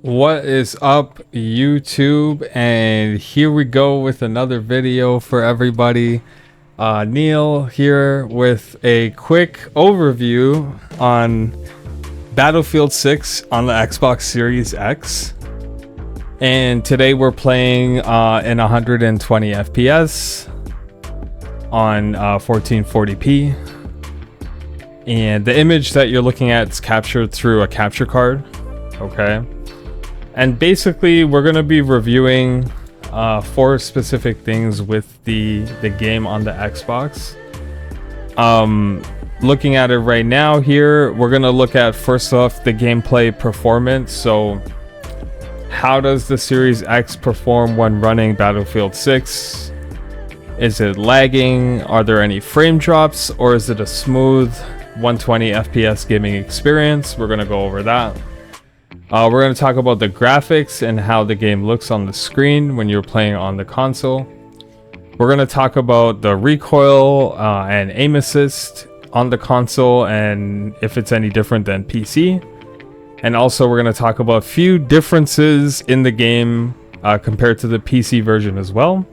What is up, YouTube? And here we go with another video for everybody. Neil here with a quick overview on Battlefield 6 on the Xbox Series X. And today we're playing in 120 FPS on 1440p. And the image that you're looking at is captured through a capture card. Okay. And basically, we're going to be reviewing 4 specific things with the game on the Xbox. Looking at it right now here, we're going to look at, first off, the gameplay performance. So, how does the Series X perform when running Battlefield 6? Is it lagging? Are there any frame drops? Or is it a smooth 120 FPS gaming experience? We're going to go over that. We're going to talk about the graphics and how the game looks on the screen when you're playing on the console. We're going to talk about the recoil and aim assist on the console and if it's any different than PC. And also we're going to talk about a few differences in the game compared to the PC version as well.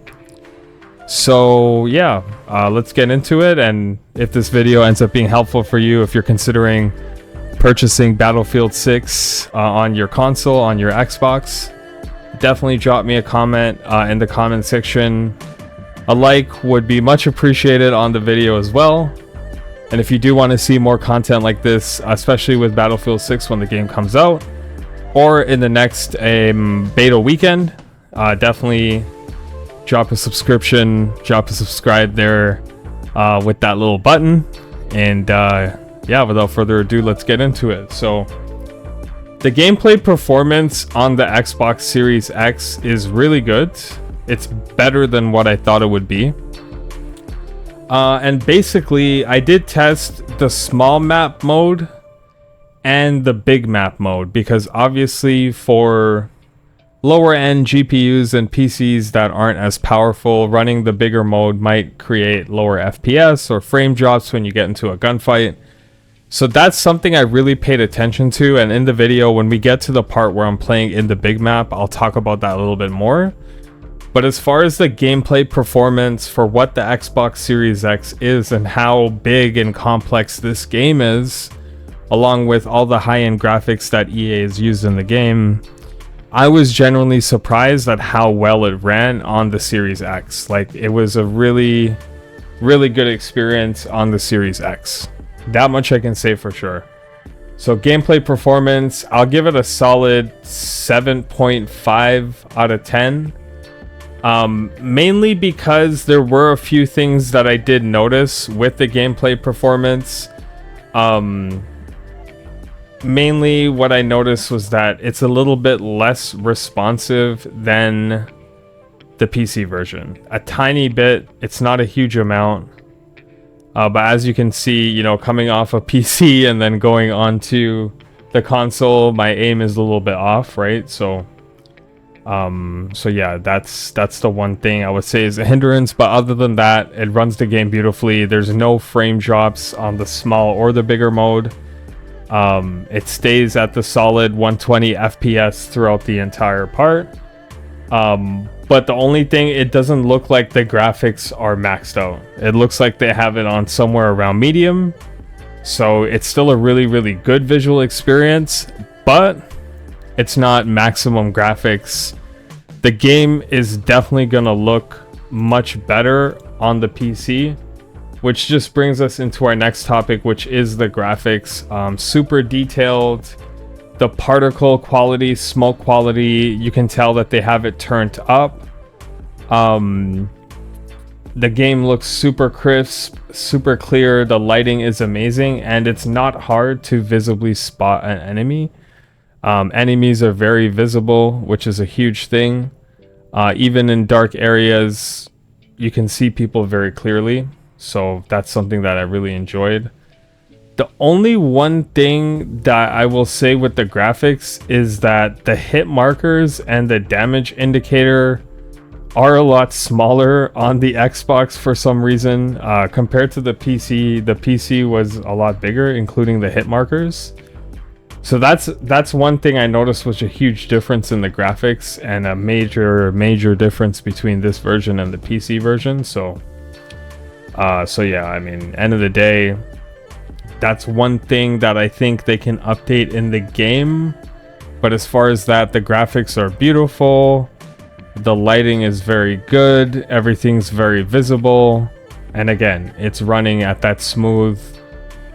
So yeah, let's get into it. And if this video ends up being helpful for you, if you're considering purchasing Battlefield 6 on your console, on your Xbox, definitely drop me a comment in the comment section. A like would be much appreciated on the video as well. And if you do want to see more content like this, especially with Battlefield 6 when the game comes out, or in the next beta weekend, definitely drop a subscription, drop a subscribe there with that little button. And yeah, without further ado, let's get into it. So, the gameplay performance on the Xbox Series X is really good. It's better than what I thought it would be. And basically, I did test the small map mode and the big map mode, because obviously for lower end GPUs and PCs that aren't as powerful, running the bigger mode might create lower FPS or frame drops when you get into a gunfight. So that's something I really paid attention to, and in the video when we get to the part where I'm playing in the big map, I'll talk about that a little bit more. But as far as the gameplay performance for what the Xbox Series X is and how big and complex this game is, along with all the high-end graphics that EA has used in the game, I was genuinely surprised at how well it ran on the Series X. Like, it was a really, really good experience on the Series X. That much I can say for sure. So gameplay performance, I'll give it a solid 7.5 out of 10. Mainly because there were a few things that I did notice with the gameplay performance. Mainly what I noticed was that it's a little bit less responsive than the PC version. A tiny bit, it's not a huge amount. But as you can see, you know, coming off a PC and then going onto the console, my aim is a little bit off, right? So yeah, that's the one thing I would say is a hindrance. But other than that, it runs the game beautifully. There's no frame drops on the small or the bigger mode. It stays at the solid 120 FPS throughout the entire part. But the only thing, it doesn't look like the graphics are maxed out. It looks like they have it on somewhere around medium. So it's still a really, really good visual experience, but it's not maximum graphics. The game is definitely gonna look much better on the PC, which just brings us into our next topic, which is the graphics. Super detailed. The particle quality, smoke quality, you can tell that they have it turned up. The game looks super crisp, super clear. The lighting is amazing, and it's not hard to visibly spot an enemy. Enemies are very visible, which is a huge thing. Even in dark areas, you can see people very clearly. So that's something that I really enjoyed. The only one thing that I will say with the graphics is that the hit markers and the damage indicator are a lot smaller on the Xbox for some reason. Compared to the PC was a lot bigger, including the hit markers. So that's one thing I noticed was a huge difference in the graphics, and a major difference between this version and the PC version. So yeah, I mean, end of the day, that's one thing that I think they can update in the game. But as far as that, the graphics are beautiful, the lighting is very good, everything's very visible, and again, it's running at that smooth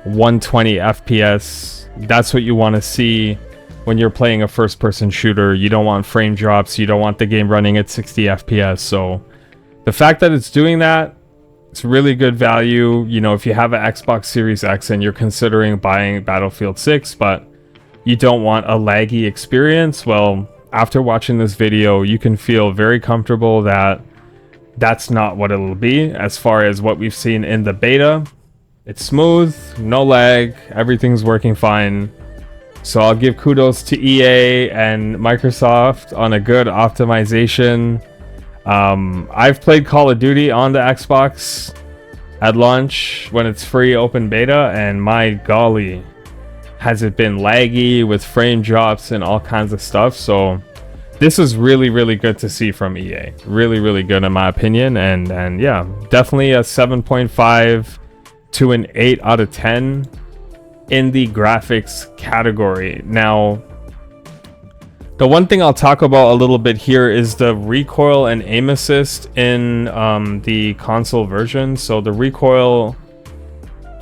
120 FPS. That's what you want to see when you're playing a first-person shooter. You don't want frame drops, you don't want the game running at 60 FPS. So the fact that it's doing that, it's really good value. You know, if you have an Xbox Series X and you're considering buying Battlefield 6, but you don't want a laggy experience, well, after watching this video, you can feel very comfortable that that's not what it'll be. As far as what we've seen in the beta, it's smooth, no lag, everything's working fine. So I'll give kudos to EA and Microsoft on a good optimization. I've played Call of Duty on the Xbox at launch when it's free open beta, and my golly, has it been laggy with frame drops and all kinds of stuff. So this is really good to see from EA. Really good in my opinion. And yeah, definitely a 7.5 to an 8 out of 10 in the graphics category. Now, the one thing I'll talk about a little bit here is the recoil and aim assist in the console version. So the recoil,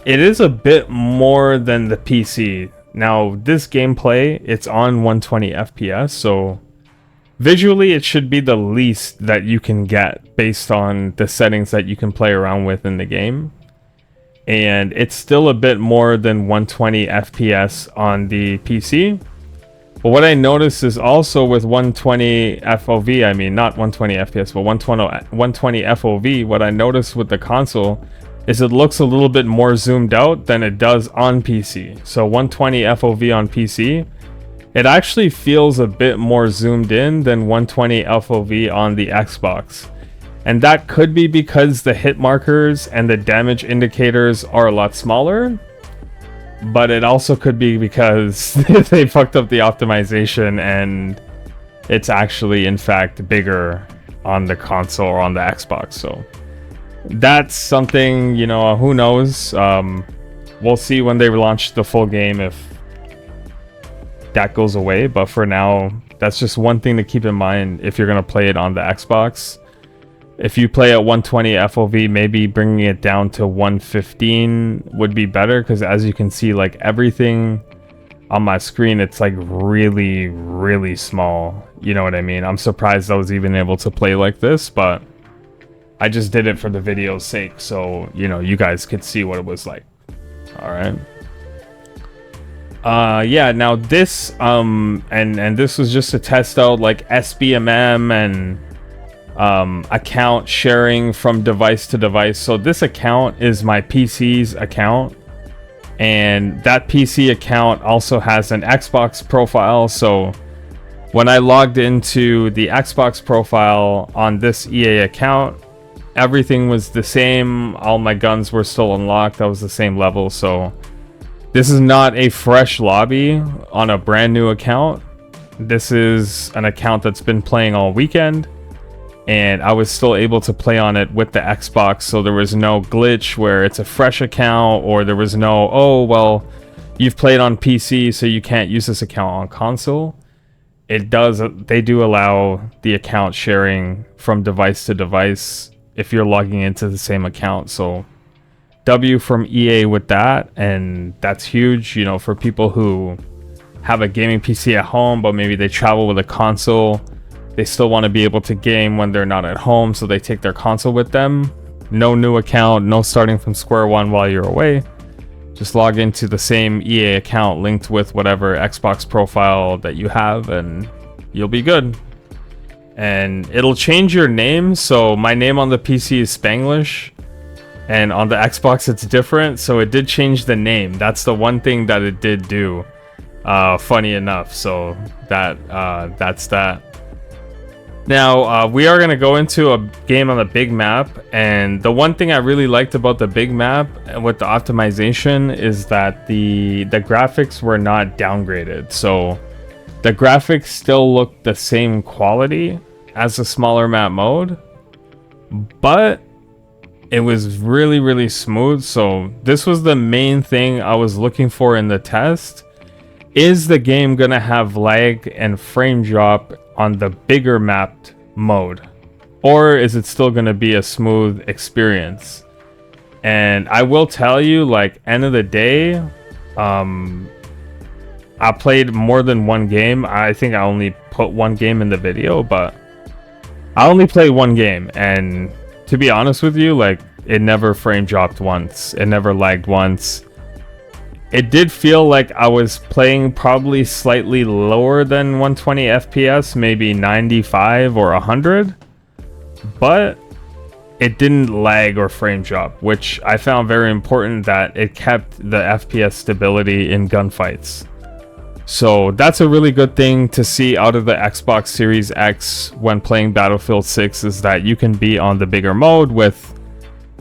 it is a bit more than the PC. Now, this gameplay, it's on 120 FPS, so visually it should be the least that you can get based on the settings that you can play around with in the game. And it's still a bit more than 120 FPS on the PC. But what I noticed is also with 120 FOV, I mean not 120 FPS, but 120 FOV, what I noticed with the console is it looks a little bit more zoomed out than it does on PC. So 120 FOV on PC, it actually feels a bit more zoomed in than 120 FOV on the Xbox. And that could be because the hit markers and the damage indicators are a lot smaller. But it also could be because they fucked up the optimization and it's actually in fact bigger on the console or on the Xbox. So that's something, you know, who knows. We'll see when they launch the full game if that goes away. But for now, that's just one thing to keep in mind if you're going to play it on the Xbox. If you play at 120 FOV, maybe bringing it down to 115 would be better, because as you can see, like everything on my screen, it's like really small. You know what I mean? I'm surprised I was even able to play like this, but I just did it for the video's sake, so you know, you guys could see what it was like. All right. Yeah, now this and this was just to test out like SBMM and account sharing from device to device. So this account is my PC's account, and that PC account also has an Xbox profile. So when I logged into the Xbox profile on this EA account, everything was the same. All my guns were still unlocked. That was the same level. So this is not a fresh lobby on a brand new account. This is an account that's been playing all weekend, and I was still able to play on it with the Xbox. So there was no glitch where it's a fresh account, or there was no, oh, well, you've played on PC, so you can't use this account on console. It does, they do allow the account sharing from device to device if you're logging into the same account. So W from EA with that, and that's huge, you know, for people who have a gaming PC at home, but maybe they travel with a console. They still want to be able to game when they're not at home, so they take their console with them. No new account, no starting from square one while you're away. Just log into the same EA account linked with whatever Xbox profile that you have, and you'll be good. And it'll change your name. So my name on the PC is Spanglish, and on the Xbox it's different. So it did change the name. That's the one thing that it did do, funny enough. So that that's that. Now, we are going to go into a game on a big map, and the one thing I really liked about the big map with the optimization is that the graphics were not downgraded. So the graphics still look the same quality as a smaller map mode, but it was really, really smooth. So this was the main thing I was looking for in the test. Is the game going to have lag and frame drop on the bigger mapped mode, or is it still going to be a smooth experience? And I will tell you, like, end of the day, I played more than one game. I think I only put one game in the video, but I only played one game, and to be honest with you, like, it never frame dropped once, it never lagged once. It did feel like I was playing probably slightly lower than 120 FPS, maybe 95 or 100, but it didn't lag or frame drop, which I found very important, that it kept the FPS stability in gunfights. So that's a really good thing to see out of the Xbox Series X when playing Battlefield 6, is that you can be on the bigger mode with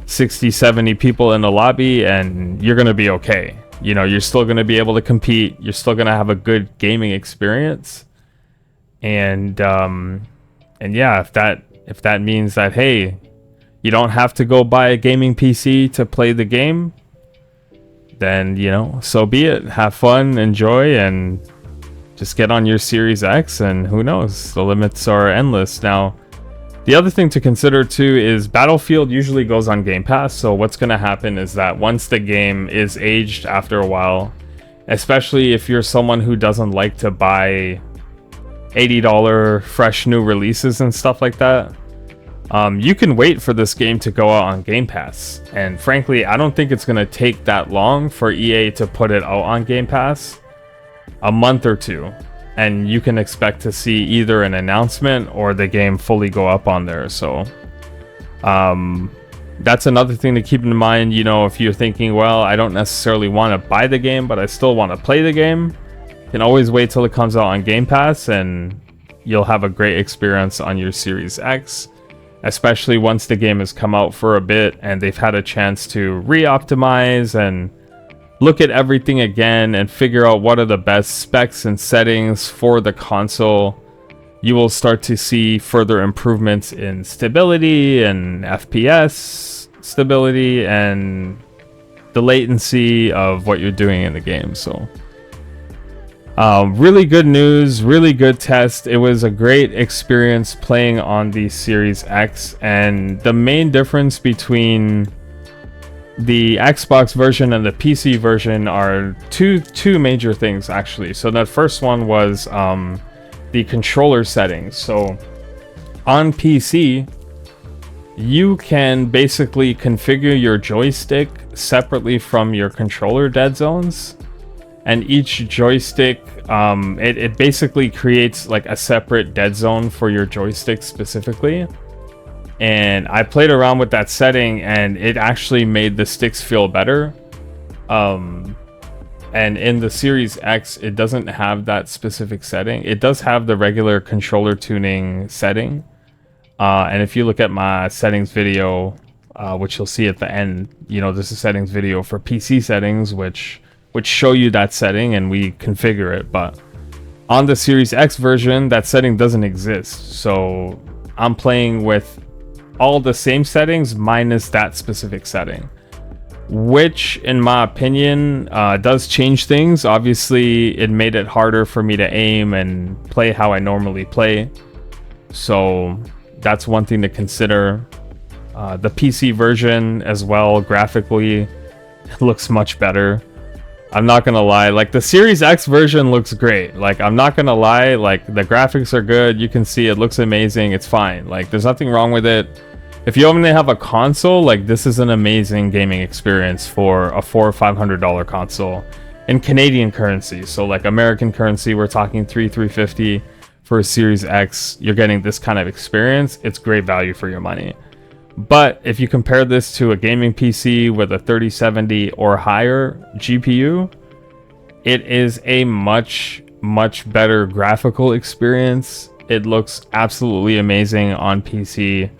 60, 70 people in the lobby and you're going to be okay. You know, you're still going to be able to compete. You're still going to have a good gaming experience. And yeah, if that means that, hey, you don't have to go buy a gaming PC to play the game, then, you know, so be it. Have fun, enjoy, and just get on your Series X, and who knows, the limits are endless. Now, the other thing to consider too is Battlefield usually goes on Game Pass, so what's going to happen is that once the game is aged after a while, especially if you're someone who doesn't like to buy $80 fresh new releases and stuff like that, you can wait for this game to go out on Game Pass. And frankly, I don't think it's going to take that long for EA to put it out on Game Pass. A month or two, and you can expect to see either an announcement or the game fully go up on there. So that's another thing to keep in mind. You know, if you're thinking, well, I don't necessarily want to buy the game, but I still want to play the game, you can always wait till it comes out on Game Pass, and you'll have a great experience on your Series X, especially once the game has come out for a bit and they've had a chance to re-optimize and look at everything again and figure out what are the best specs and settings for the console. You will start to see further improvements in stability and FPS stability and the latency of what you're doing in the game. So really good news, really good test. It was a great experience playing on the Series X, and the main difference between the Xbox version and the PC version are two major things, actually. So that first one was the controller settings. So on PC, you can basically configure your joystick separately from your controller dead zones, and each joystick, it basically creates like a separate dead zone for your joystick specifically. And I played around with that setting, and it actually made the sticks feel better. And in the Series X, it doesn't have that specific setting. It does have the regular controller tuning setting. And if you look at my settings video, which you'll see at the end, you know, there's a settings video for PC settings, which show you that setting, and we configure it. But on the Series X version, that setting doesn't exist. So I'm playing with all the same settings minus that specific setting, which in my opinion does change things. Obviously, it made it harder for me to aim and play how I normally play, so that's one thing to consider. The PC version as well, graphically, it looks much better. I'm not gonna lie, like the Series X version looks great. Like, I'm not gonna lie, like the graphics are good, you can see it looks amazing, it's fine, like there's nothing wrong with it. If you only have a console, like this is an amazing gaming experience for a $400 or $500 console in Canadian currency. So like American currency, we're talking $350 for a Series X. You're getting this kind of experience. It's great value for your money. But if you compare this to a gaming PC with a 3070 or higher GPU, it is a much better graphical experience. it looks absolutely amazing on PC,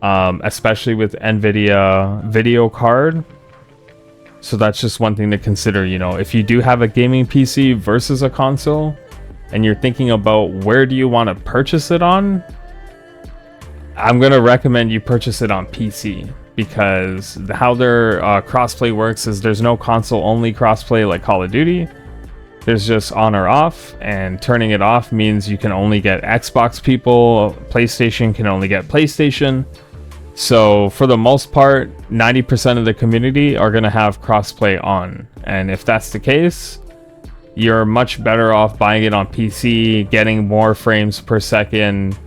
especially with NVIDIA video card. So that's just one thing to consider. You know, if you do have a gaming PC versus a console and you're thinking about where do you want to purchase it on, I'm going to recommend you purchase it on PC, because how their crossplay works is there's no console only crossplay like Call of Duty. There's just on or off, and turning it off means you can only get Xbox people, PlayStation can only get PlayStation. So for the most part, 90% of the community are going to have crossplay on. And if that's the case, you're much better off buying it on PC, getting more frames per second,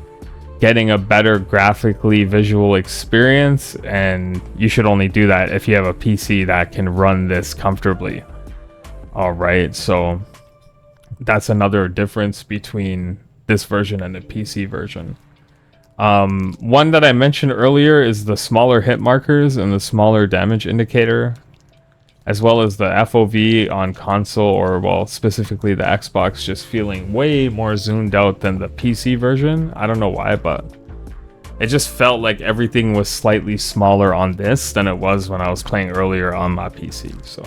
getting a better graphically visual experience, and you should only do that if you have a PC that can run this comfortably. All right, so that's another difference between this version and the PC version. One that I mentioned earlier is the smaller hit markers and the smaller damage indicator, as well as the FOV on console, or well, specifically the Xbox, just feeling way more zoomed out than the PC version. I don't know why, but it just felt like everything was slightly smaller on this than it was when I was playing earlier on my PC. So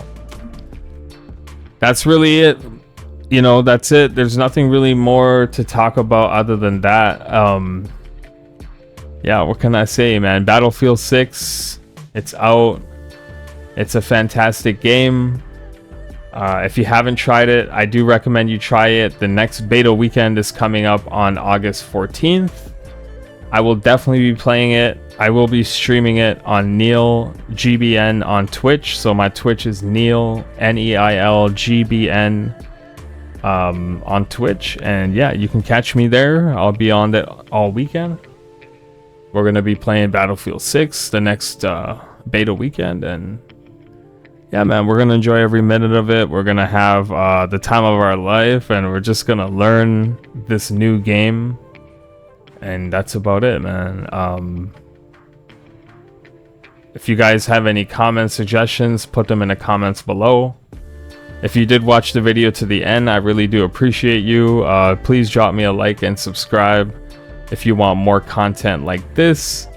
that's really it. You know, that's it. There's nothing really more to talk about other than that. Yeah, what can I say, man? Battlefield 6, it's out. It's a fantastic game. If you haven't tried it, I do recommend you try it. The next beta weekend is coming up on August 14th. I will definitely be playing it. I will be streaming it on NeilGBN on Twitch. So my Twitch is Neil, NeilGBN, on Twitch. And yeah, you can catch me there. I'll be on that all weekend. We're going to be playing Battlefield 6 the next beta weekend. And yeah, man, we're going to enjoy every minute of it. We're going to have the time of our life, and we're just going to learn this new game. And that's about it, man. If you guys have any comments, suggestions, put them in the comments below. If you did watch the video to the end, I really do appreciate you. Please drop me a like and subscribe if you want more content like this.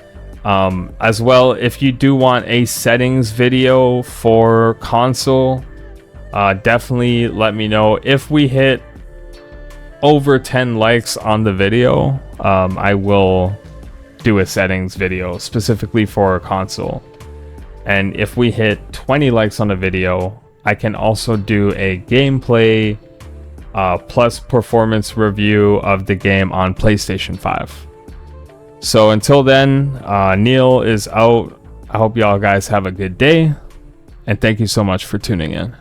As well, if you do want a settings video for console, definitely let me know. If we hit over 10 likes on the video, I will do a settings video specifically for console. And if we hit 20 likes on the video, I can also do a gameplay plus performance review of the game on PlayStation 5. So until then, Neil is out. I hope y'all guys have a good day, and thank you so much for tuning in.